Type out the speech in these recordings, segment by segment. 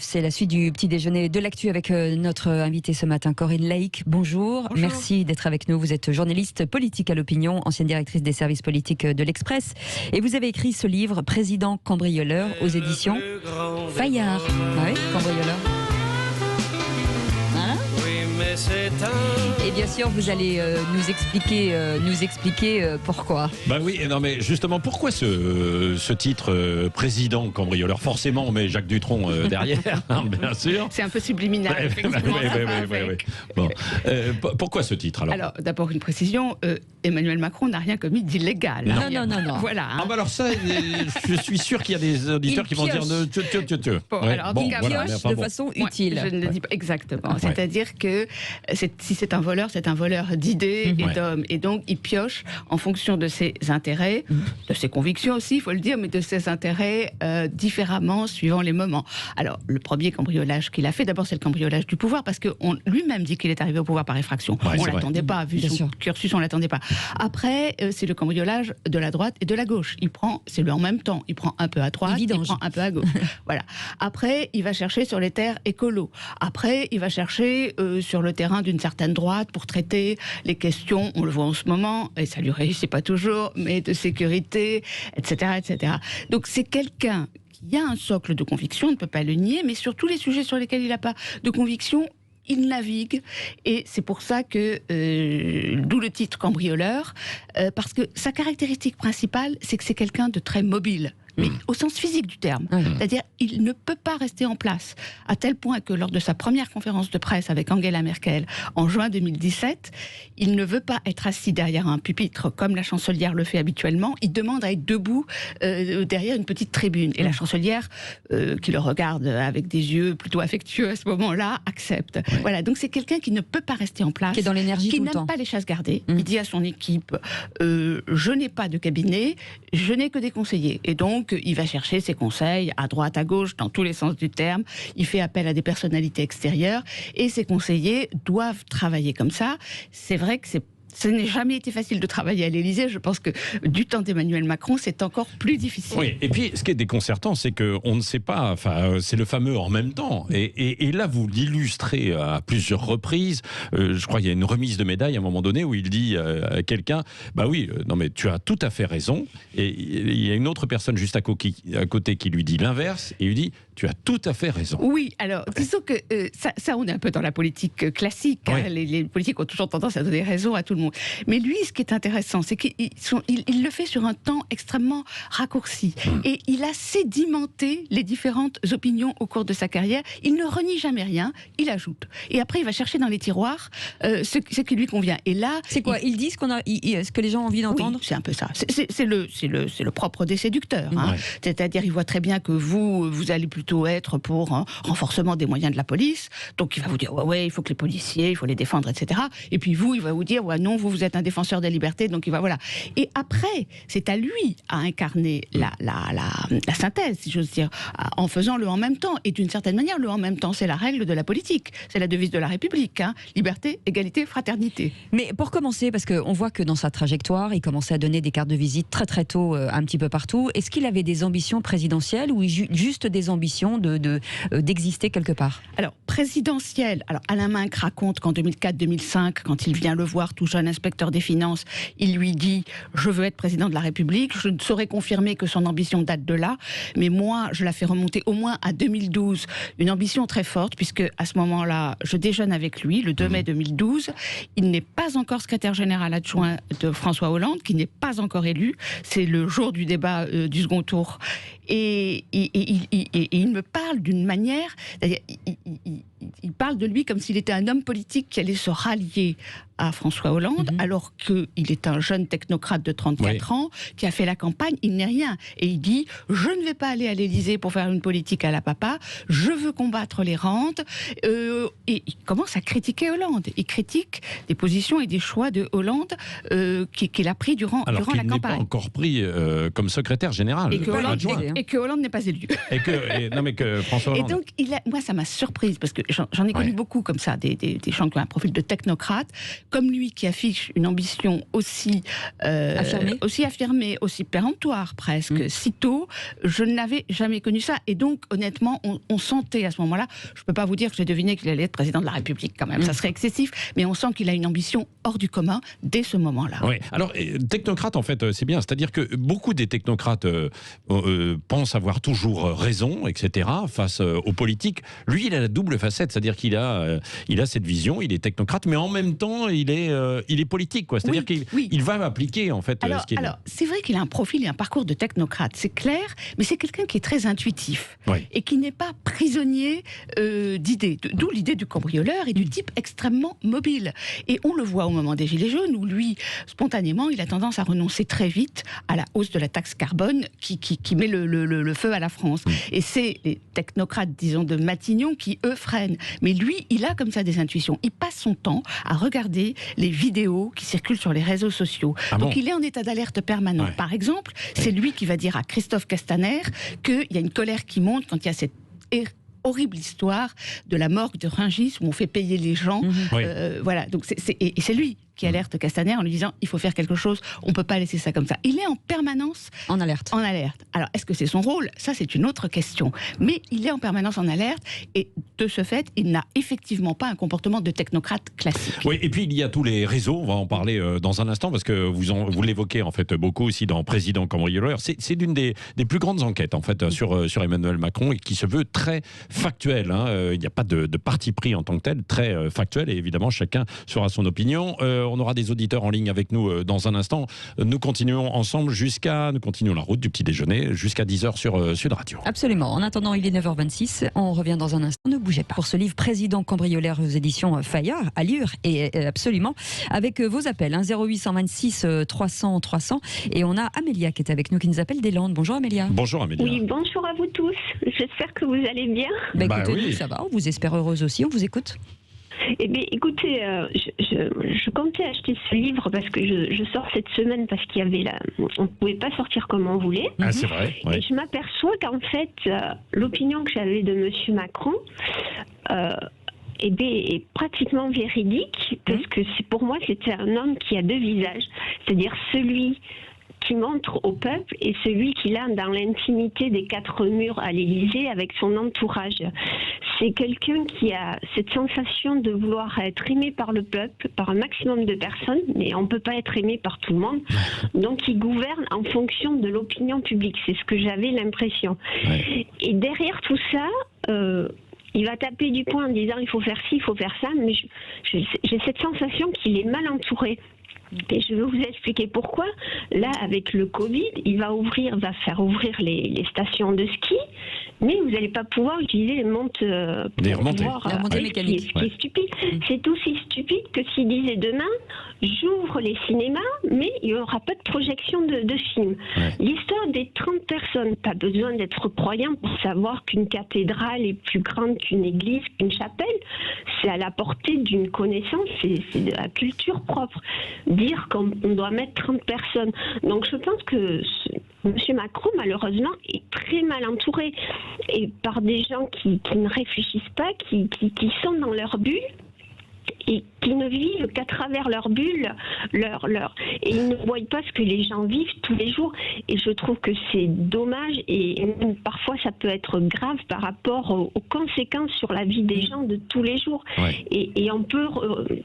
C'est la suite du petit déjeuner de l'actu avec notre invitée ce matin, Corinne Laïc. Bonjour. Merci d'être avec nous. Vous êtes journaliste politique à l'opinion, ancienne directrice des services politiques de l'Express. Et vous avez écrit ce livre, Président cambrioleur, aux éditions Fayard. Ah oui, cambrioleur. Hein? Et bien sûr, vous allez nous expliquer pourquoi. Bah oui, non mais justement, pourquoi ce titre président cambrioleur? Forcément, on met Jacques Dutronc derrière, hein, bien sûr. C'est un peu subliminal. Oui. Bon. Pourquoi ce titre alors d'abord une précision, Emmanuel Macron n'a rien commis d'illégal. Non. Voilà. Ah bah alors ça, je suis sûr qu'il y a des auditeurs qui vont dire Pioche de façon utile. Je ne le dis pas exactement. C'est-à-dire que si c'est un voleur d'idées et d'hommes. Et donc, il pioche en fonction de ses intérêts, de ses convictions aussi, il faut le dire, mais de ses intérêts différemment suivant les moments. Alors, le premier cambriolage qu'il a fait, d'abord, c'est le cambriolage du pouvoir, parce que lui-même dit qu'il est arrivé au pouvoir par effraction. Ouais, on ne l'attendait pas, vu son cursus, on ne l'attendait pas. Après, c'est le cambriolage de la droite et de la gauche. C'est le en même temps. Il prend un peu à droite, il prend un peu à gauche. Voilà. Après, il va chercher sur les terres écolo. Après, il va chercher sur le terrain d'une certaine droite pour traiter les questions, on le voit en ce moment, et ça lui réussit pas toujours, mais de sécurité, etc. Donc c'est quelqu'un qui a un socle de conviction, on ne peut pas le nier, mais sur tous les sujets sur lesquels il n'a pas de conviction, il navigue, et c'est pour ça que, d'où le titre cambrioleur, parce que sa caractéristique principale, c'est que c'est quelqu'un de très mobile. Mais au sens physique du terme. C'est-à-dire, il ne peut pas rester en place. À tel point que lors de sa première conférence de presse avec Angela Merkel, en juin 2017, il ne veut pas être assis derrière un pupitre, comme la chancelière le fait habituellement. Il demande à être debout derrière une petite tribune. Et la chancelière, qui le regarde avec des yeux plutôt affectueux à ce moment-là, accepte. Voilà, donc c'est quelqu'un qui ne peut pas rester en place. Qui est dans l'énergie tout le temps. Qui n'aime pas les chasses gardées. Il dit à son équipe, je n'ai pas de cabinet, je n'ai que des conseillers. Et donc, il va chercher ses conseils à droite, à gauche, dans tous les sens du terme. Il fait appel à des personnalités extérieures et ses conseillers doivent travailler comme ça. C'est vrai que ce n'est jamais été facile de travailler à l'Élysée. Je pense que du temps d'Emmanuel Macron, c'est encore plus difficile. Oui, et puis ce qui est déconcertant, c'est qu'on ne sait pas, enfin, c'est le fameux en même temps. Et là, vous l'illustrez à plusieurs reprises. Je crois qu'il y a une remise de médaille à un moment donné où il dit à quelqu'un, bah oui, non mais tu as tout à fait raison. Et il y a une autre personne juste à côté qui lui dit l'inverse, et il lui dit, tu as tout à fait raison. Oui, alors, disons que ça, on est un peu dans la politique classique. Hein, les politiques ont toujours tendance à donner raison à tout le monde. Mais lui, ce qui est intéressant, c'est qu'il le fait sur un temps extrêmement raccourci. Et il a sédimenté les différentes opinions au cours de sa carrière. Il ne renie jamais rien, il ajoute. Et après, il va chercher dans les tiroirs ce qui lui convient. Et là... C'est quoi? Il dit ce que les gens ont envie d'entendre? Oui, c'est un peu ça. C'est le propre des séducteurs. Hein. C'est-à-dire, il voit très bien que vous allez plutôt être pour un renforcement des moyens de la police. Donc, il va vous dire, ouais, il faut que les policiers, il faut les défendre, etc. Et puis il va vous dire, ouais, non, vous êtes un défenseur des libertés, donc il va, voilà. Et après, c'est à lui à incarner la synthèse, si j'ose dire, en faisant le en même temps. Et d'une certaine manière, le en même temps, c'est la règle de la politique. C'est la devise de la République. Hein. Liberté, égalité, fraternité. Mais pour commencer, parce qu'on voit que dans sa trajectoire, il commençait à donner des cartes de visite très très tôt, un petit peu partout. Est-ce qu'il avait des ambitions présidentielles ou juste des ambitions d'exister quelque part? Alors, présidentielle. Alors, Alain Minc raconte qu'en 2004-2005, quand il vient le voir, tout jeune inspecteur des finances, il lui dit « Je veux être président de la République ». Je ne saurais confirmer que son ambition date de là, mais moi, je la fais remonter au moins à 2012. Une ambition très forte, puisque à ce moment-là, je déjeune avec lui, le 2 mai 2012. Il n'est pas encore secrétaire général adjoint de François Hollande, qui n'est pas encore élu. C'est le jour du débat du second tour. Et il me parle d'une manière... C'est-à-dire, il parle de lui comme s'il était un homme politique qui allait se rallier à François Hollande, alors qu'il est un jeune technocrate de 34 ans, qui a fait la campagne, il n'est rien. Et il dit, je ne vais pas aller à l'Élysée pour faire une politique à la papa, je veux combattre les rentes. Et il commence à critiquer Hollande. Il critique des positions et des choix de Hollande qu'il a pris durant la campagne. Alors qu'il n'est pas encore pris comme secrétaire général. Et que Hollande n'est pas élu. Non mais que François Hollande... Et donc, moi ça m'a surprise, parce que j'en ai connu beaucoup comme ça, des gens qui ont un profil de technocrate. comme lui qui affiche une ambition aussi affirmée, aussi péremptoire presque, si tôt, je n'avais jamais connu ça. Et donc, honnêtement, on sentait à ce moment-là, je ne peux pas vous dire que j'ai deviné qu'il allait être président de la République quand même, ça serait excessif, mais on sent qu'il a une ambition hors du commun dès ce moment-là. Oui. Alors, technocrate, en fait, c'est bien. C'est-à-dire que beaucoup des technocrates pensent avoir toujours raison, etc., face aux politiques. Lui, il a la double facette, c'est-à-dire qu'il a cette vision, il est technocrate, mais en même temps, il est politique, quoi. C'est-à-dire qu'il va appliquer, en fait, ce qu'il est. Alors, c'est vrai qu'il a un profil et un parcours de technocrate, c'est clair, mais c'est quelqu'un qui est très intuitif et qui n'est pas prisonnier d'idées. D'où l'idée du cambrioleur et du type extrêmement mobile. Et on le voit au moment des Gilets jaunes, où lui, spontanément, il a tendance à renoncer très vite à la hausse de la taxe carbone qui met le feu à la France. Et c'est les technocrates, disons, de Matignon qui, eux, freinent. Mais lui, il a comme ça des intuitions. Il passe son temps à regarder les vidéos qui circulent sur les réseaux sociaux. Donc il est en état d'alerte permanent. Par exemple, c'est lui qui va dire à Christophe Castaner qu'il y a une colère qui monte quand il y a cette horrible histoire de la morgue de Rungis où on fait payer les gens. Voilà, donc c'est lui qui alerte Castaner en lui disant il faut faire quelque chose, on ne peut pas laisser ça comme ça. Il est en permanence en alerte. Alors, est-ce que c'est son rôle ? Ça, c'est une autre question. Mais il est en permanence en alerte et de ce fait, il n'a effectivement pas un comportement de technocrate classique. Oui, et puis il y a tous les réseaux, on va en parler dans un instant parce que vous l'évoquez en fait beaucoup aussi dans Président cambrioleur. C'est l'une des plus grandes enquêtes en fait sur Emmanuel Macron et qui se veut très factuelle. Il n'y a pas de parti pris en tant que tel, très factuel et évidemment chacun sera son opinion. On aura des auditeurs en ligne avec nous dans un instant. Nous continuons ensemble nous continuons la route du petit déjeuner jusqu'à 10h sur Sud Radio. Absolument. En attendant, il est 9h26. On revient dans un instant. Ne bougez pas. Pour ce livre Président cambrioleur aux éditions Fayard, à lire et absolument avec vos appels 0826 300 300 et on a Amélia qui est avec nous qui nous appelle des Landes. Bonjour Amélia. Bonjour Amélia. Oui, bonjour à vous tous. J'espère que vous allez bien. Écoutez, oui. Ça va. On vous espère heureuse aussi. On vous écoute. Eh bien, écoutez, je comptais acheter ce livre parce que je sors cette semaine parce qu'il y avait on ne pouvait pas sortir comme on voulait. Ah, c'est vrai. Ouais. Et je m'aperçois qu'en fait, l'opinion que j'avais de M. Macron est pratiquement véridique parce que pour moi, c'était un homme qui a deux visages. C'est-à-dire celui qui montre au peuple et celui qu'il a dans l'intimité des quatre murs à l'Élysée avec son entourage. C'est quelqu'un qui a cette sensation de vouloir être aimé par le peuple, par un maximum de personnes, mais on ne peut pas être aimé par tout le monde. Donc il gouverne en fonction de l'opinion publique. C'est ce que j'avais l'impression. Ouais. Et derrière tout ça, il va taper du poing en disant il faut faire ci, il faut faire ça, mais j'ai cette sensation qu'il est mal entouré. Et je vais vous expliquer pourquoi. Là, avec le Covid, il va faire ouvrir les stations de ski, mais vous n'allez pas pouvoir utiliser les montes des remontées mécaniques. Ce qui est stupide. C'est aussi stupide que s'il disait demain, j'ouvre les cinémas, mais il n'y aura pas de projection de films. Ouais. L'histoire des 30 personnes, pas besoin d'être croyant pour savoir qu'une cathédrale est plus grande qu'une église, qu'une chapelle. C'est à la portée d'une connaissance, c'est de la culture propre. Dire qu'on doit mettre 30 personnes. Donc je pense que M. Macron, malheureusement, est très mal entouré et par des gens qui ne réfléchissent pas, qui sont dans leur bulle et qui ne vivent qu'à travers leur bulle, et ils ne voient pas ce que les gens vivent tous les jours. Et je trouve que c'est dommage et même parfois ça peut être grave par rapport aux conséquences sur la vie des gens de tous les jours. Ouais. Et on peut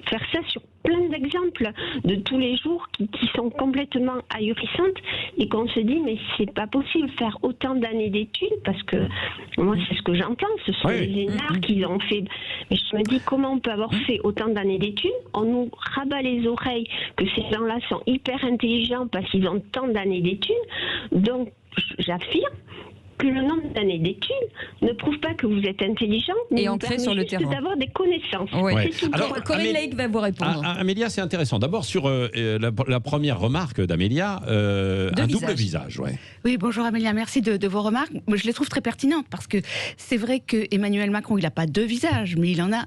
faire ça sur plein d'exemples de tous les jours qui sont complètement ahurissantes et qu'on se dit mais c'est pas possible faire autant d'années d'études parce que moi c'est ce que j'entends, ce sont les énarques qui ont fait. Mais je me dis comment on peut avoir fait autant d'années d'études, on nous rabat les oreilles que ces gens-là sont hyper intelligents parce qu'ils ont tant d'années d'études, donc j'affirme que le nombre d'années d'études ne prouve pas que vous êtes intelligent, mais et ancré sur le terrain, d'avoir des connaissances. Ouais. Alors, Corinne Laïc va vous répondre. Amélia, c'est intéressant. D'abord sur la première remarque d'Amélia, un double visage. Ouais. Oui, bonjour Amélia, merci de vos remarques. Je les trouve très pertinentes parce que c'est vrai que Emmanuel Macron, il n'a pas deux visages, mais il en a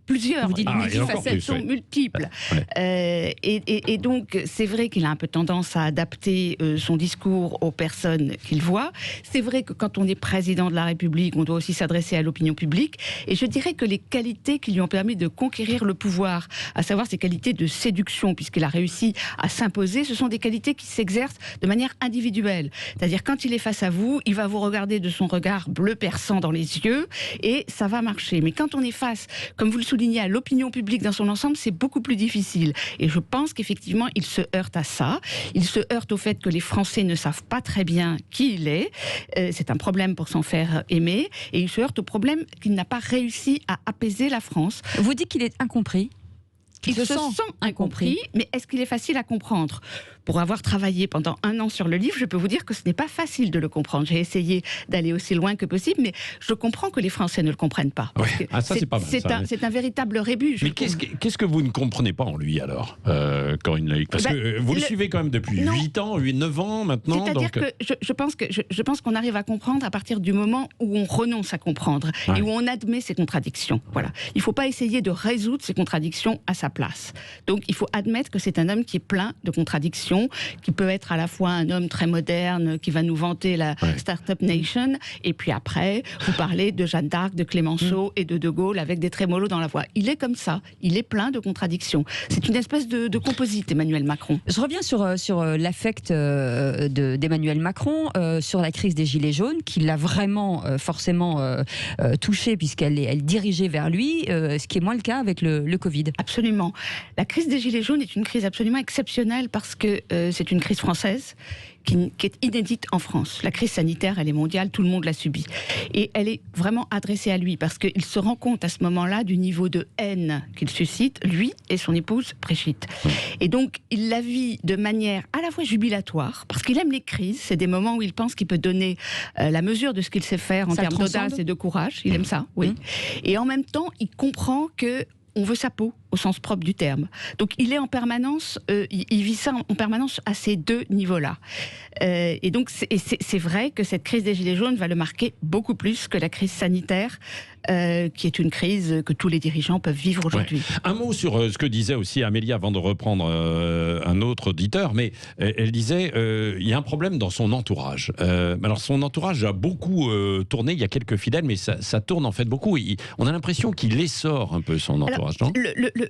plusieurs. Vous dites multifacettes, sont multiples. Ouais. Et donc, c'est vrai qu'il a un peu tendance à adapter son discours aux personnes qu'il voit. C'est vrai que quand on est président de la République, on doit aussi s'adresser à l'opinion publique. Et je dirais que les qualités qui lui ont permis de conquérir le pouvoir, à savoir ses qualités de séduction, puisqu'il a réussi à s'imposer, ce sont des qualités qui s'exercent de manière individuelle. C'est-à-dire, quand il est face à vous, il va vous regarder de son regard bleu perçant dans les yeux, et ça va marcher. Mais quand on est face, comme vous le soulignez, à l'opinion publique dans son ensemble, c'est beaucoup plus difficile. Et je pense qu'effectivement, il se heurte à ça. Il se heurte au fait que les Français ne savent pas très bien qui il est. C'est un problème pour s'en faire aimer. Et il se heurte au problème qu'il n'a pas réussi à apaiser la France. Vous dites qu'il est incompris. Il se sent incompris, mais est-ce qu'il est facile à comprendre ? Pour avoir travaillé pendant 1 an sur le livre, je peux vous dire que ce n'est pas facile de le comprendre. J'ai essayé d'aller aussi loin que possible, mais je comprends que les Français ne le comprennent pas. Ouais. Ah, ça, c'est pas mal. C'est un véritable rébut. Mais qu'est-ce que vous ne comprenez pas en lui, alors, Corinne Laïc ? Parce que vous le suivez quand même depuis 8 ans, 9 ans maintenant. C'est-à-dire que je pense qu'on arrive à comprendre à partir du moment où on renonce à comprendre et où on admet ses contradictions. Voilà. Il ne faut pas essayer de résoudre ces contradictions à sa place. Donc, il faut admettre que c'est un homme qui est plein de contradictions, qui peut être à la fois un homme très moderne, qui va nous vanter la Startup Nation, et puis après, vous parlez de Jeanne d'Arc, de Clémenceau et de Gaulle avec des trémolos dans la voix. Il est comme ça, il est plein de contradictions. C'est une espèce de composite, Emmanuel Macron. Je reviens sur l'affect d'Emmanuel Macron, sur la crise des Gilets jaunes, qui l'a vraiment forcément touché, puisqu'elle dirigeait vers lui, ce qui est moins le cas avec le Covid. Absolument. La crise des Gilets jaunes est une crise absolument exceptionnelle parce que c'est une crise française qui est inédite en France. La crise sanitaire, elle est mondiale, tout le monde l'a subie. Et elle est vraiment adressée à lui parce qu'il se rend compte à ce moment-là du niveau de haine qu'il suscite, lui et son épouse Brigitte. Et donc, il la vit de manière à la fois jubilatoire, parce qu'il aime les crises, c'est des moments où il pense qu'il peut donner la mesure de ce qu'il sait faire en termes d'audace et de courage. Il aime ça, oui. Et en même temps, il comprend que on veut sa peau, au sens propre du terme. Donc il est en permanence, il vit ça en permanence à ces 2 niveaux-là. Et donc c'est vrai que cette crise des Gilets jaunes va le marquer beaucoup plus que la crise sanitaire, qui est une crise que tous les dirigeants peuvent vivre aujourd'hui. Ouais. Un mot sur ce que disait aussi Amélie avant de reprendre un autre auditeur, mais elle disait il y a un problème dans son entourage. Alors son entourage a beaucoup tourné, il y a quelques fidèles, mais ça tourne en fait beaucoup. On a l'impression qu'il essore un peu son entourage. Alors,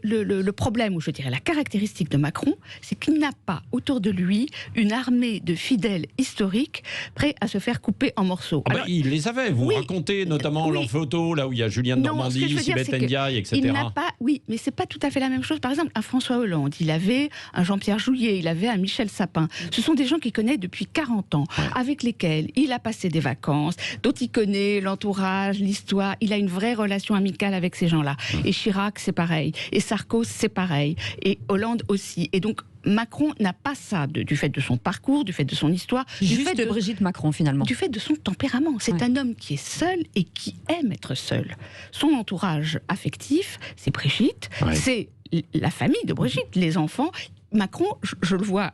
le problème, ou je dirais la caractéristique de Macron, c'est qu'il n'a pas autour de lui une armée de fidèles historiques prêts à se faire couper en morceaux. Alors, il les avait, vous racontez notamment l'enphoto, là où il y a Julien de Normandie, Sibeth Ndiaye, etc. Il n'a pas, mais c'est pas tout à fait la même chose. Par exemple, un François Hollande, il avait un Jean-Pierre Jouyet, il avait un Michel Sapin. Ce sont des gens qu'il connaît depuis 40 ans, avec lesquels il a passé des vacances, dont il connaît l'entourage, l'histoire. Il a une vraie relation amicale avec ces gens-là. Et Chirac, c'est pareil. Et Sarkozy, c'est pareil. Et Hollande aussi. Et donc, Macron n'a pas ça du fait de son parcours, du fait de son histoire. Du fait de Brigitte Macron, finalement. Du fait de son tempérament. C'est un homme qui est seul et qui aime être seul. Son entourage affectif, c'est Brigitte, c'est la famille de Brigitte, les enfants. Macron, je le vois,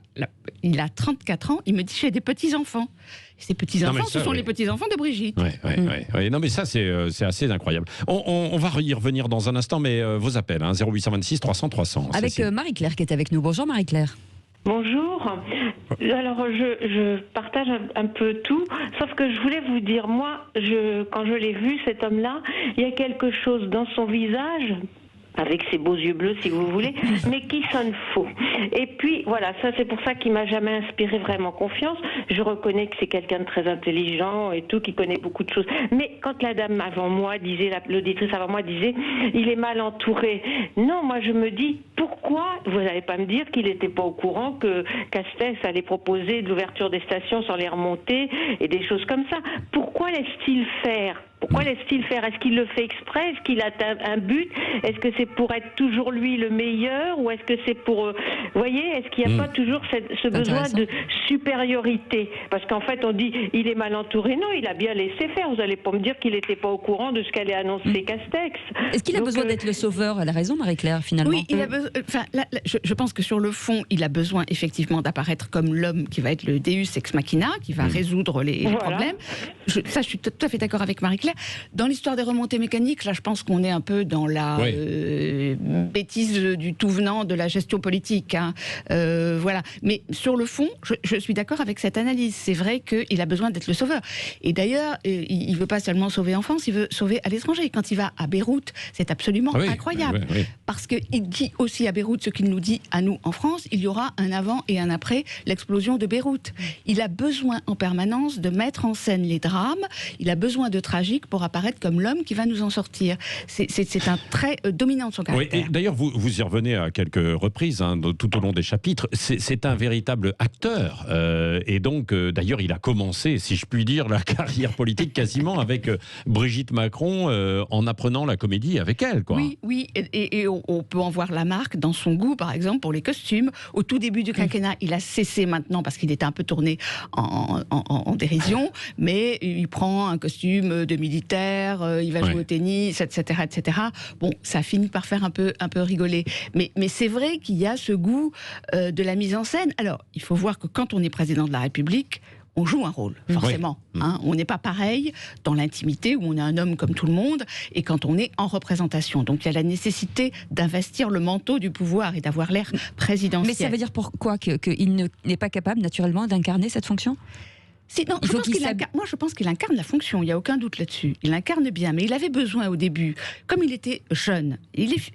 il a 34 ans, il me dit j'ai des petits-enfants. Ces petits-enfants, ce sont les petits-enfants de Brigitte. Oui. Non, mais ça, c'est assez incroyable. On va y revenir dans un instant, mais vos appels, 0826 300 300. Avec Marie-Claire qui est avec nous. Bonjour Marie-Claire. Bonjour. Alors, je partage un peu tout, sauf que je voulais vous dire, moi, quand je l'ai vu, cet homme-là, il y a quelque chose dans son visage, avec ses beaux yeux bleus si vous voulez, mais qui sonne faux. Et puis voilà, ça c'est pour ça qu'il m'a jamais inspiré vraiment confiance. Je reconnais que c'est quelqu'un de très intelligent et tout, qui connaît beaucoup de choses. Mais quand la dame avant moi disait, l'auditrice avant moi disait, il est mal entouré. Non, moi je me dis, pourquoi vous n'allez pas me dire qu'il n'était pas au courant que Castex allait proposer de l'ouverture des stations sans les remonter et des choses comme ça. Pourquoi laisse-t-il faire ? Pourquoi laisse-t-il faire ? Est-ce qu'il le fait exprès ? Est-ce qu'il a un but ? Est-ce que c'est pour être toujours lui le meilleur ? Ou est-ce que c'est pour... vous voyez, est-ce qu'il n'y a pas toujours ce besoin de supériorité ? Parce qu'en fait, on dit, il est mal entouré. Non, il a bien laissé faire. Vous n'allez pas me dire qu'il n'était pas au courant de ce qu'allait annoncer Castex. Est-ce qu'il a besoin d'être le sauveur ? Elle a raison, Marie-Claire, finalement. Oui, il a besoin... Enfin, là, je pense que sur le fond, il a besoin effectivement d'apparaître comme l'homme qui va être le Deus ex machina, qui va résoudre les problèmes. Ça, je suis tout à fait d'accord avec Marie-Claire. clair. Dans l'histoire des remontées mécaniques, là, je pense qu'on est un peu dans la bêtise du tout venant de la gestion politique. Hein. Voilà. Mais sur le fond, je suis d'accord avec cette analyse. C'est vrai qu'il a besoin d'être le sauveur. Et d'ailleurs, il ne veut pas seulement sauver en France, il veut sauver à l'étranger. Quand il va à Beyrouth, c'est absolument incroyable. Parce qu'il dit aussi à Beyrouth ce qu'il nous dit à nous en France, il y aura un avant et un après l'explosion de Beyrouth. Il a besoin en permanence de mettre en scène les drames, il a besoin de tragique pour apparaître comme l'homme qui va nous en sortir. C'est un trait dominant de son caractère. Oui, et d'ailleurs, vous y revenez à quelques reprises, hein, tout au long des chapitres. C'est un véritable acteur. Et donc, d'ailleurs, il a commencé, si je puis dire, la carrière politique quasiment avec Brigitte Macron en apprenant la comédie avec elle, quoi. Oui, et on peut en voir la marque dans son goût, par exemple, pour les costumes. Au tout début du quinquennat, il a cessé maintenant parce qu'il était un peu tourné en dérision, mais il prend un costume de militaire, il va jouer au tennis, etc., etc. Bon, ça finit par faire un peu rigoler. Mais c'est vrai qu'il y a ce goût de la mise en scène. Alors, il faut voir que quand on est président de la République, on joue un rôle, forcément. Hein. On n'est pas pareil dans l'intimité, où on est un homme comme tout le monde, et quand on est en représentation. Donc il y a la nécessité d'investir le manteau du pouvoir et d'avoir l'air présidentiel. Mais ça veut dire pourquoi qu'il n'est pas capable, naturellement, d'incarner cette fonction ? Moi, je pense qu'il incarne la fonction, il n'y a aucun doute là-dessus. Il incarne bien, mais il avait besoin au début, comme il était jeune,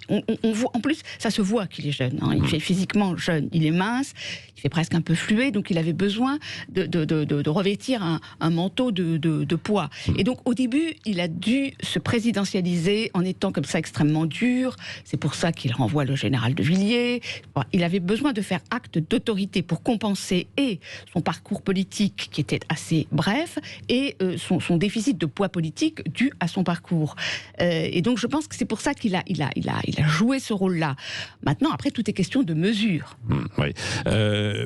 on voit, en plus, ça se voit qu'il est jeune, hein, il est physiquement jeune, il est mince, il fait presque un peu fluet, donc il avait besoin de revêtir un manteau de poids. Et donc, au début, il a dû se présidentialiser en étant comme ça extrêmement dur, c'est pour ça qu'il renvoie le général de Villiers. Il avait besoin de faire acte d'autorité pour compenser et son parcours politique, qui était assez bref, et son déficit de poids politique dû à son parcours. Et donc je pense que c'est pour ça qu'il a joué ce rôle-là. Maintenant, après, tout est question de mesure. Oui.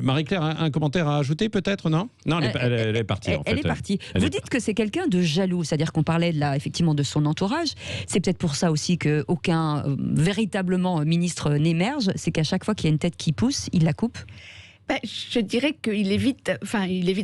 Marie-Claire, un commentaire à ajouter peut-être, non ? Non, elle est partie. Elle est partie. Vous dites que c'est quelqu'un de jaloux, c'est-à-dire qu'on parlait effectivement de son entourage. C'est peut-être pour ça aussi qu'aucun véritablement ministre n'émerge, c'est qu'à chaque fois qu'il y a une tête qui pousse, il la coupe. Je dirais qu'il évite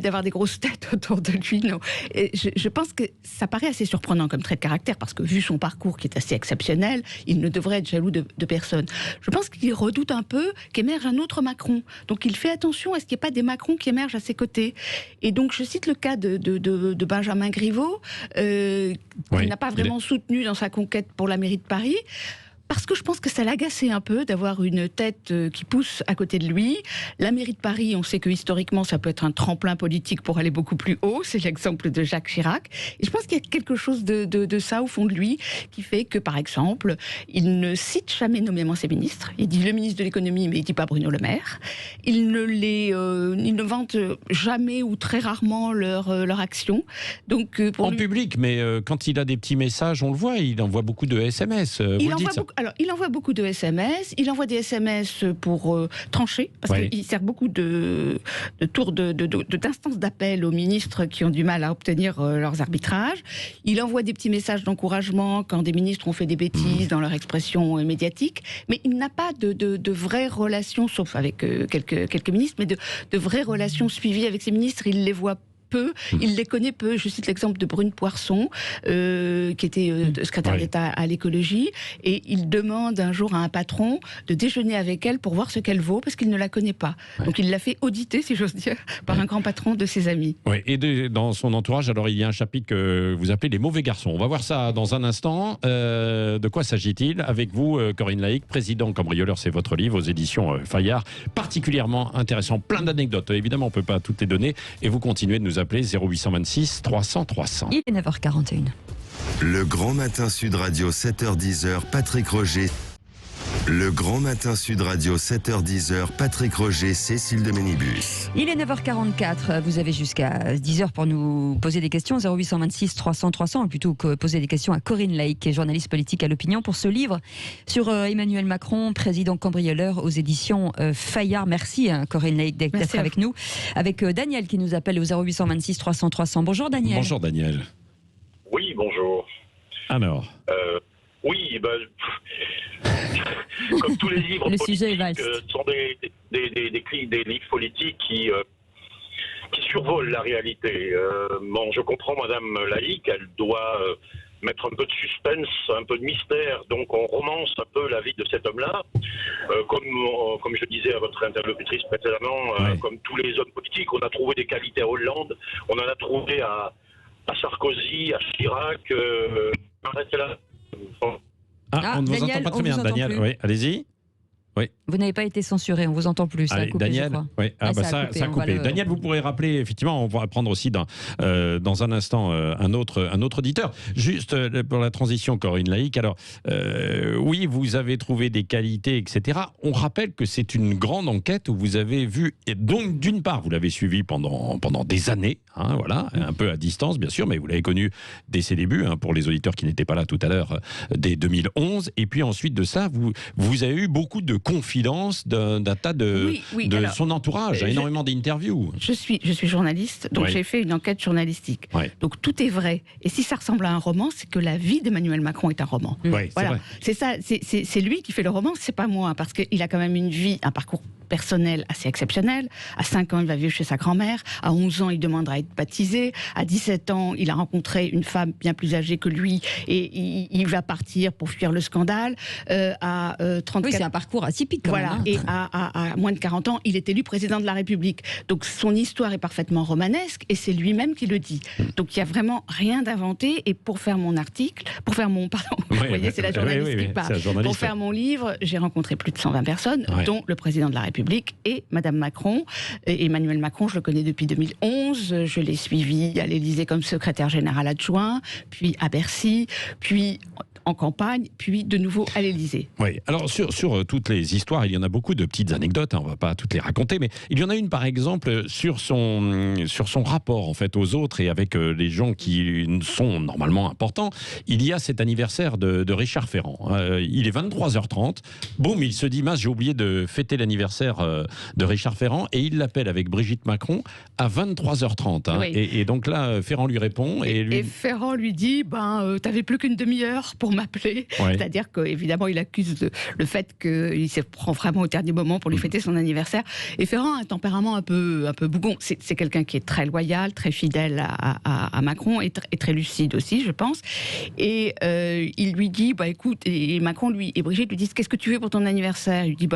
d'avoir des grosses têtes autour de lui. Non. Et je pense que ça paraît assez surprenant comme trait de caractère, parce que vu son parcours qui est assez exceptionnel, il ne devrait être jaloux de personne. Je pense qu'il redoute un peu qu'émerge un autre Macron. Donc il fait attention à ce qu'il n'y ait pas des Macrons qui émergent à ses côtés. Et donc je cite le cas de Benjamin Griveaux, qu'il n'a pas vraiment soutenu dans sa conquête pour la mairie de Paris. Parce que je pense que ça l'agaçait un peu d'avoir une tête qui pousse à côté de lui. La mairie de Paris, on sait que historiquement, ça peut être un tremplin politique pour aller beaucoup plus haut. C'est l'exemple de Jacques Chirac. Et je pense qu'il y a quelque chose de ça au fond de lui qui fait que, par exemple, il ne cite jamais nommément ses ministres. Il dit le ministre de l'économie, mais il ne dit pas Bruno Le Maire. Il ne vante jamais ou très rarement leur action. Donc, en public, mais quand il a des petits messages, on le voit, il envoie beaucoup de SMS. Alors, il envoie beaucoup de SMS. Il envoie des SMS pour trancher, parce qu'il sert beaucoup de tours d'instances d'appel aux ministres qui ont du mal à obtenir leurs arbitrages. Il envoie des petits messages d'encouragement quand des ministres ont fait des bêtises dans leur expression médiatique. Mais il n'a pas de vraies relations, sauf avec quelques ministres, mais de vraies relations suivies avec ces ministres. Il les voit peu, il les connaît peu. Je cite l'exemple de Brune Poirson, qui était secrétaire d'État à l'écologie, et il demande un jour à un patron de déjeuner avec elle pour voir ce qu'elle vaut, parce qu'il ne la connaît pas. Donc il l'a fait auditer, si j'ose dire, par un grand patron de ses amis. Oui, et dans son entourage, alors il y a un chapitre que vous appelez les mauvais garçons. On va voir ça dans un instant. De quoi s'agit-il ? Avec vous, Corinne Laïc, président cambrioleur, c'est votre livre aux éditions Fayard, particulièrement intéressant, plein d'anecdotes. Évidemment, on ne peut pas toutes les donner, et vous continuez de nous appeler 0826 300 300. Il est 9h41. Le Grand Matin Sud Radio 7h10, Patrick Roger. Le Grand Matin Sud Radio 7h10, Patrick Roger, Cécile de Ménibus. Il est 9h44, vous avez jusqu'à 10h pour nous poser des questions, 0826 300 300, ou plutôt poser des questions à Corinne Laïc, qui est journaliste politique à l'Opinion, pour ce livre sur Emmanuel Macron, président cambrioleur, aux éditions Fayard. Merci Corinne Laïc d'être avec nous, avec Daniel qui nous appelle au 0826 300 300. Bonjour Daniel. Bonjour Daniel. Oui, bonjour. Alors oui, comme tous les livres politiques, sont des livres politiques qui survole la réalité. Bon, je comprends Madame Laïc, elle doit mettre un peu de suspense, un peu de mystère, donc on romance un peu la vie de cet homme-là. Comme je disais à votre interlocutrice précédemment, comme tous les hommes politiques, on a trouvé des qualités à Hollande, on en a trouvé à Sarkozy, à Chirac. Arrêtez là. On ne vous entend pas très bien, Daniel. Oui, allez-y. Oui. Vous n'avez pas été censuré, on vous entend plus. Ça a coupé, Daniel, oui. Ça a coupé. Daniel, vous pourrez rappeler, effectivement, on va prendre aussi dans un instant un autre auditeur. Juste pour la transition, Corinne Laïc, alors, oui, vous avez trouvé des qualités, etc. On rappelle que c'est une grande enquête où vous avez vu, et donc d'une part, vous l'avez suivi pendant des années, hein, voilà, un peu à distance, bien sûr, mais vous l'avez connu dès ses débuts, hein, pour les auditeurs qui n'étaient pas là tout à l'heure, dès 2011. Et puis ensuite de ça, vous avez eu beaucoup de confidence d'un tas de alors, son entourage, énormément d'interviews. Je suis journaliste, donc j'ai fait une enquête journalistique. Donc tout est vrai. Et si ça ressemble à un roman, c'est que la vie d'Emmanuel Macron est un roman. Voilà. C'est ça, c'est lui qui fait le roman, c'est pas moi, parce qu'il a quand même une vie, un parcours personnel assez exceptionnel. À 5 ans, il va vivre chez sa grand-mère. À 11 ans, il demandera à être baptisé. À 17 ans, il a rencontré une femme bien plus âgée que lui et il va partir pour fuir le scandale. À 34... Oui, c'est un parcours atypique quand voilà. même. Hein. Et à moins de 40 ans, il est élu président de la République. Donc son histoire est parfaitement romanesque et c'est lui-même qui le dit. Donc il n'y a vraiment rien d'inventé. Et pour faire mon article, vous voyez, c'est la journaliste qui parle. Pour faire mon livre, j'ai rencontré plus de 120 personnes, dont le président de la République et Madame Macron. Et Emmanuel Macron, je le connais depuis 2011. Je l'ai suivi à l'Élysée comme secrétaire général adjoint, puis à Bercy, puis en campagne, puis de nouveau à l'Élysée. Oui, alors sur toutes les histoires, il y en a beaucoup de petites anecdotes, hein, on ne va pas toutes les raconter, mais il y en a une par exemple sur son rapport en fait aux autres et avec les gens qui sont normalement importants. Il y a cet anniversaire de Richard Ferrand. Il est 23h30, boum, il se dit, mince, j'ai oublié de fêter l'anniversaire de Richard Ferrand, et il l'appelle avec Brigitte Macron à 23h30. Hein, et donc là, Ferrand lui répond. Et Ferrand lui dit, t'avais plus qu'une demi-heure pour m'appeler. C'est-à-dire qu'évidemment, il accuse le fait qu'il se prend vraiment au dernier moment pour lui fêter son anniversaire. Et Ferrand a un tempérament un peu bougon. C'est quelqu'un qui est très loyal, très fidèle à Macron et très lucide aussi, je pense. Et il lui dit, écoute, et Macron et Brigitte lui disent, qu'est-ce que tu veux pour ton anniversaire? Il lui dit,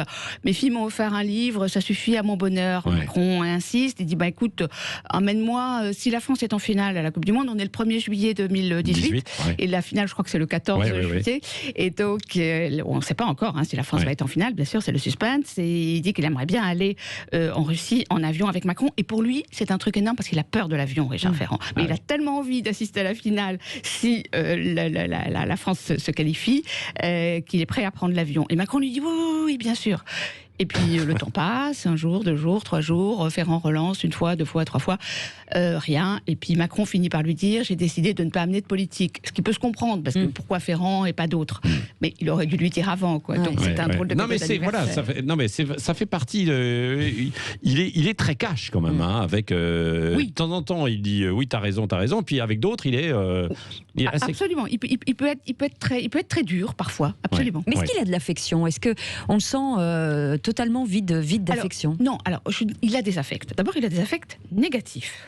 mes filles m'ont offert un livre, ça suffit à mon bonheur. Macron insiste, il dit, écoute, emmène-moi, si la France est en finale à la Coupe du Monde, on est le 1er juillet 2018, et la finale, je crois que c'est le 14 juillet, et donc, on ne sait pas encore si la France va être en finale, bien sûr, c'est le suspense, et il dit qu'il aimerait bien aller en Russie en avion avec Macron, et pour lui, c'est un truc énorme, parce qu'il a peur de l'avion, Richard Ferrand, mais il a tellement envie d'assister à la finale si la France se qualifie, qu'il est prêt à prendre l'avion. Et Macron lui dit, oui, bien sûr. Et puis le temps passe, 1 jour, 2 jours, 3 jours, Ferrand relance 1 fois, 2 fois, 3 fois, rien. Et puis Macron finit par lui dire, j'ai décidé de ne pas amener de politique. Ce qui peut se comprendre, parce que pourquoi Ferrand et pas d'autres? Mais il aurait dû lui dire avant, quoi. Donc c'est un drôle de non, mais ça fait partie il est très cash quand même, hein, avec de temps en temps il dit oui, t'as raison, puis avec d'autres il est assez... Absolument, il peut être très dur parfois, absolument. Mais est-ce qu'il a de l'affection? Est-ce que on le sent totalement vide d'affection? Non, il a des affects. D'abord, il a des affects négatifs.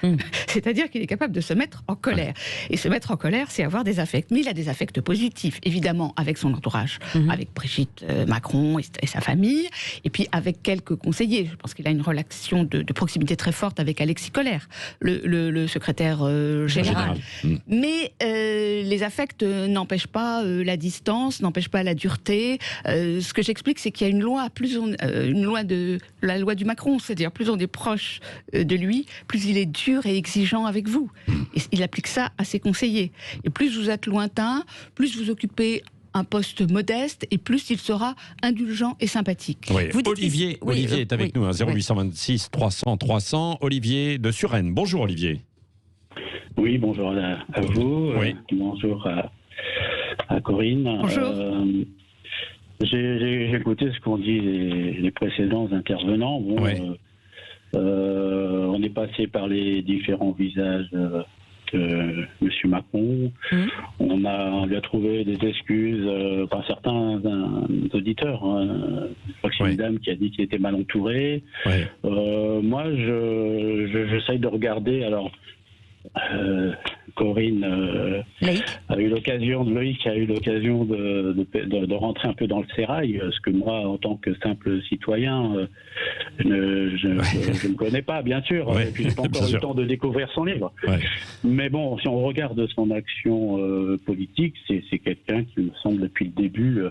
C'est-à-dire qu'il est capable de se mettre en colère. Et se mettre en colère, c'est avoir des affects. Mais il a des affects positifs, évidemment, avec son entourage, avec Brigitte Macron et sa famille, et puis avec quelques conseillers. Je pense qu'il a une relation de proximité très forte avec Alexis Collère, le secrétaire général. Mais les affects n'empêchent pas la distance, n'empêchent pas la dureté. Ce que j'explique, c'est qu'il y a une loi, la loi du Macron, c'est-à-dire plus on est proche de lui, plus il est dur et exigeant avec vous. Et il applique ça à ses conseillers. Et plus vous êtes lointain, plus vous occupez un poste modeste, et plus il sera indulgent et sympathique. Olivier est avec nous, 0826 300 300. Olivier de Suresnes. Bonjour Olivier. Oui, bonjour à vous. Bonjour à Corinne. Bonjour. J'ai écouté ce qu'ont dit les précédents intervenants. On est passé par les différents visages Monsieur Macron. On lui a trouvé des excuses par certains auditeurs. Je crois que c'est une dame qui a dit qu'il était mal entouré. Moi, j'essaye de regarder. Alors, Corinne Loïc a eu l'occasion de rentrer un peu dans le sérail, ce que moi, en tant que simple citoyen, je ne connais pas, bien sûr. Et puis, j'ai pas encore eu le temps de découvrir son livre. Mais bon, si on regarde son action politique, c'est quelqu'un qui me semble depuis le début.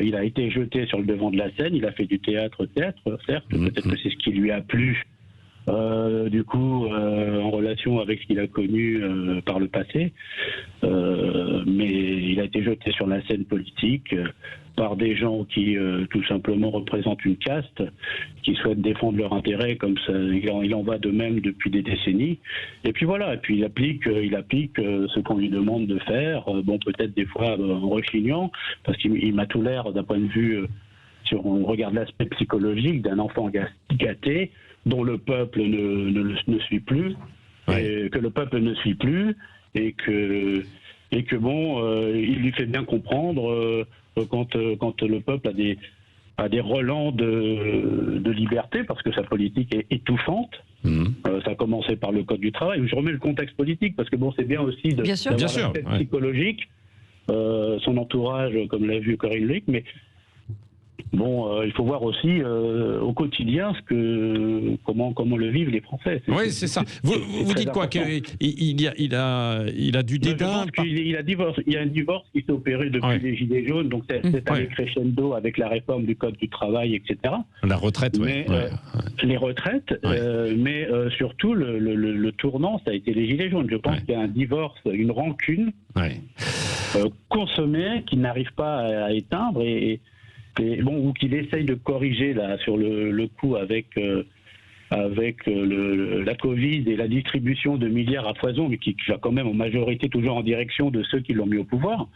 Il a été jeté sur le devant de la scène. Il a fait du théâtre, certes. Peut-être que c'est ce qui lui a plu. Du coup, en relation avec ce qu'il a connu par le passé, mais il a été jeté sur la scène politique par des gens qui tout simplement représentent une caste, qui souhaitent défendre leur intérêt, comme ça, il en va de même depuis des décennies. Et puis voilà, et puis il applique ce qu'on lui demande de faire, bon peut-être des fois en rechignant, parce qu'il m'a tout l'air d'un point de vue, si on regarde l'aspect psychologique, d'un enfant gâté, dont le peuple ne suit plus, et que le peuple ne suit plus, et que bon, il lui fait bien comprendre quand le peuple a des relents de liberté, parce que sa politique est étouffante. Ça a commencé par le Code du travail. Je remets le contexte politique, parce que bon, c'est bien aussi d'avoir l'aspect psychologique, son entourage, comme l'a vu Corinne Loïc, mais bon, il faut voir aussi au quotidien comment le vivent les Français. Oui, c'est ça. Vous dites quoi, qu'il a du dédain? Il y a un divorce qui s'est opéré depuis les Gilets jaunes, donc c'est allé crescendo avec la réforme du Code du travail, etc. La retraite, les retraites, mais surtout le tournant, ça a été les Gilets jaunes. Je pense qu'il y a un divorce, une rancune consommée qu'il n'arrive pas à éteindre ou qu'il essaye de corriger là sur le coup avec la Covid et la distribution de milliards à foison, mais qui va quand même en majorité toujours en direction de ceux qui l'ont mis au pouvoir.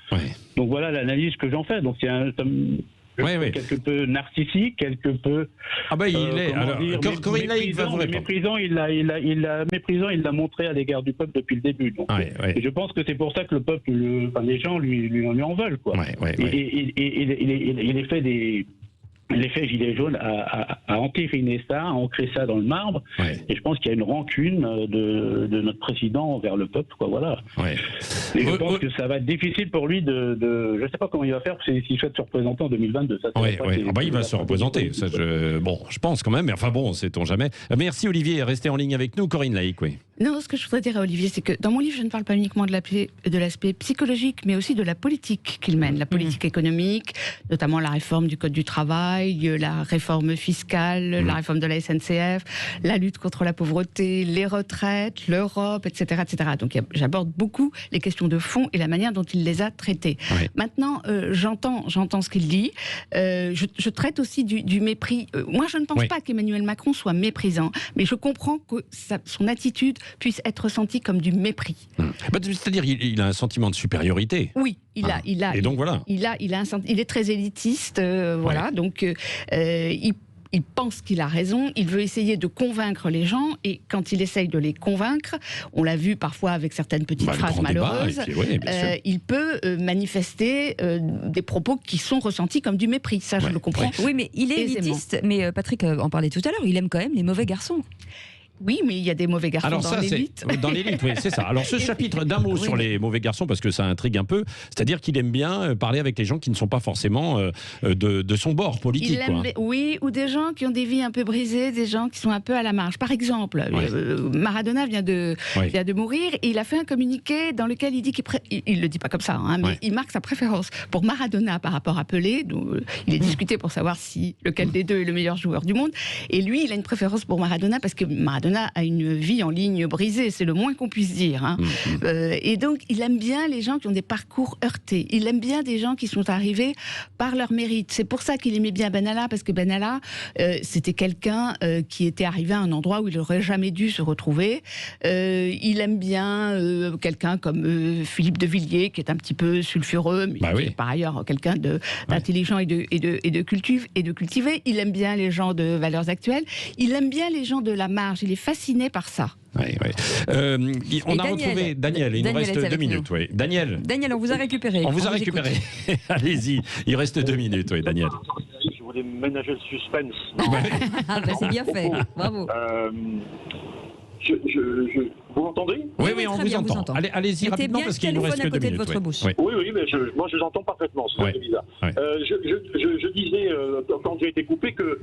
Donc voilà l'analyse que j'en fais. Donc c'est quelque peu narcissique, quelque peu. Corinne Laïc va vous répondre. Il l'a montré à l'égard du peuple depuis le début. Donc, et je pense que c'est pour ça que le peuple, les gens lui en veulent, quoi. L'effet Gilets jaunes a entériné ça, a ancré ça dans le marbre, et je pense qu'il y a une rancune de notre président envers le peuple, quoi, voilà. Et je pense que ça va être difficile pour lui je ne sais pas comment il va faire s'il souhaite se représenter en 2022. Il va se représenter, ça, je pense quand même, mais enfin bon, sait-on jamais. Merci Olivier, restez en ligne avec nous. Corinne Laïc, Non, ce que je voudrais dire à Olivier, c'est que dans mon livre, je ne parle pas uniquement de l'aspect psychologique, mais aussi de la politique qu'il mène, la politique économique, notamment la réforme du Code du travail, la réforme fiscale, la réforme de la SNCF, la lutte contre la pauvreté, les retraites, l'Europe, etc., etc. Donc j'aborde beaucoup les questions de fond et la manière dont il les a traitées. Maintenant, j'entends ce qu'il dit. Je traite aussi du mépris. Moi, je ne pense pas qu'Emmanuel Macron soit méprisant, mais je comprends que son attitude puisse être ressentie comme du mépris. C'est-à-dire il a un sentiment de supériorité. Oui, il a. Et donc voilà. Il est très élitiste, voilà. Donc il pense qu'il a raison, il veut essayer de convaincre les gens, et quand il essaye de les convaincre, on l'a vu parfois avec certaines petites phrases malheureuses, il peut manifester des propos qui sont ressentis comme du mépris. Ça, je le comprends. Oui, mais il est élitiste, mais Patrick en parlait tout à l'heure, il aime quand même les mauvais garçons. Oui, mais il y a des mauvais garçons dans l'élite. Dans l'élite, oui, c'est ça. Alors ce chapitre, d'un mot sur les mauvais garçons, parce que ça intrigue un peu, c'est-à-dire qu'il aime bien parler avec les gens qui ne sont pas forcément de son bord politique. Oui, ou des gens qui ont des vies un peu brisées, des gens qui sont un peu à la marge. Par exemple, Maradona vient de mourir, et il a fait un communiqué dans lequel il dit il le dit pas comme ça, mais il marque sa préférence pour Maradona par rapport à Pelé. Donc, il est discuté pour savoir lequel des deux est le meilleur joueur du monde. Et lui, il a une préférence pour Maradona parce que Maradona a une vie en ligne brisée, c'est le moins qu'on puisse dire. Et donc, il aime bien les gens qui ont des parcours heurtés. Il aime bien des gens qui sont arrivés par leur mérite. C'est pour ça qu'il aimait bien Benalla, parce que Benalla, c'était quelqu'un qui était arrivé à un endroit où il n'aurait jamais dû se retrouver. Il aime bien quelqu'un comme Philippe de Villiers, qui est un petit peu sulfureux, mais qui est par ailleurs quelqu'un d'intelligent et de cultivé. Il aime bien les gens de Valeurs Actuelles. Il aime bien les gens de la marge. Il est fasciné par ça. Oui. On a retrouvé Daniel, il nous reste 2 minutes. Oui. Daniel, on vous a récupéré. On vous a récupéré. Allez-y, il reste 2 minutes, oui, Daniel. Je voulais ménager le suspense. C'est bien fait, bravo. Vous m'entendez ? Oui, on vous entend. Allez-y rapidement parce qu'il nous reste que 2 minutes. Votre bouche. Oui, mais moi je vous entends parfaitement, c'est bizarre. Ouais. Je disais, quand j'ai été coupé, que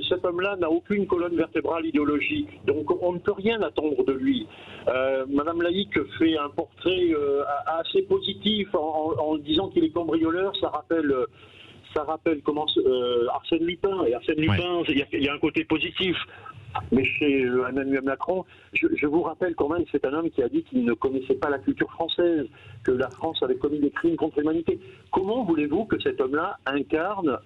cet homme-là n'a aucune colonne vertébrale idéologique, donc on ne peut rien attendre de lui. Madame Laïc fait un portrait assez positif en disant qu'il est cambrioleur, ça rappelle comment Arsène Lupin. Et Arsène Lupin, il y a un côté positif. Mais chez Emmanuel Macron, je vous rappelle quand même, c'est un homme qui a dit qu'il ne connaissait pas la culture française, que la France avait commis des crimes contre l'humanité. Comment voulez-vous que cet homme-là incarne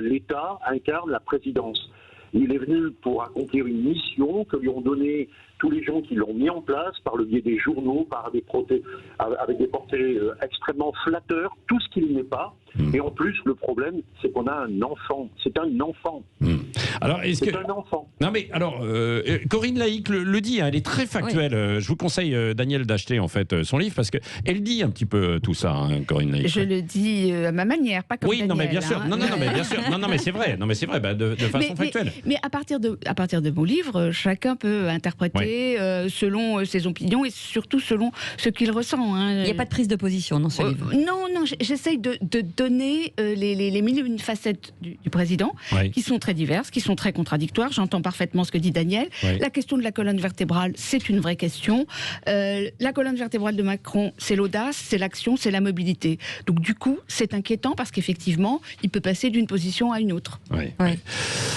l'État, incarne la présidence ? Il est venu pour accomplir une mission que lui ont donnée tous les gens qui l'ont mis en place par le biais des journaux, avec des portraits extrêmement flatteurs, tout ce qu'il n'est pas. Et en plus, le problème, c'est qu'on a un enfant. C'est un enfant. Alors, c'est un enfant. Non, mais alors, Corinne Laïc le dit, elle est très factuelle. Je vous conseille, Daniel, d'acheter en fait son livre parce qu'elle dit un petit peu tout ça, Corinne Laïc. Je le dis à ma manière, pas comme Daniel. Non, mais bien sûr. Non, mais bien sûr. Non, mais c'est vrai. De façon factuelle. Mais à partir de mon livre, chacun peut interpréter selon ses opinions et surtout selon ce qu'il ressent. Il n'y a pas de prise de position dans ce livre. Non, j'essaye de donner les mille et une facettes du président, qui sont très diverses, qui sont très contradictoires. J'entends parfaitement ce que dit Daniel. La question de la colonne vertébrale, c'est une vraie question. La colonne vertébrale de Macron, c'est l'audace, c'est l'action, c'est la mobilité. Donc du coup, c'est inquiétant parce qu'effectivement, il peut passer d'une position à une autre.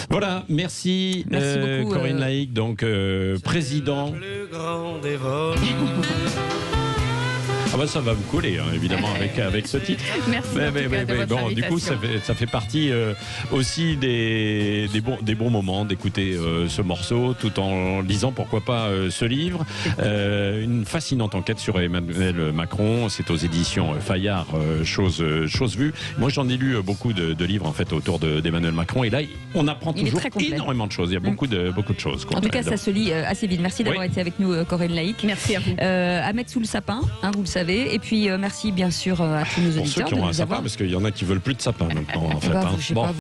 Voilà, merci beaucoup, Corinne Laïc, donc président. Ça va vous coller, évidemment, avec ce titre. Merci. Bon, du coup, ça fait partie aussi des bons moments d'écouter ce morceau, tout en lisant, pourquoi pas, ce livre. Une fascinante enquête sur Emmanuel Macron. C'est aux éditions Fayard, chose vue. Moi, j'en ai lu beaucoup de livres, en fait, autour d'Emmanuel Macron. Et là, on apprend toujours énormément de choses. Il y a beaucoup de choses. En tout cas, ça se lit assez vite. Merci d'avoir été avec nous, Corinne Laïc. Merci à vous. À mettre sous le sapin, vous le savez. Et puis merci bien sûr à tous nos auditeurs. Pour ceux qui ont un sapin, parce qu'il y en a qui veulent plus de sapin maintenant en fait.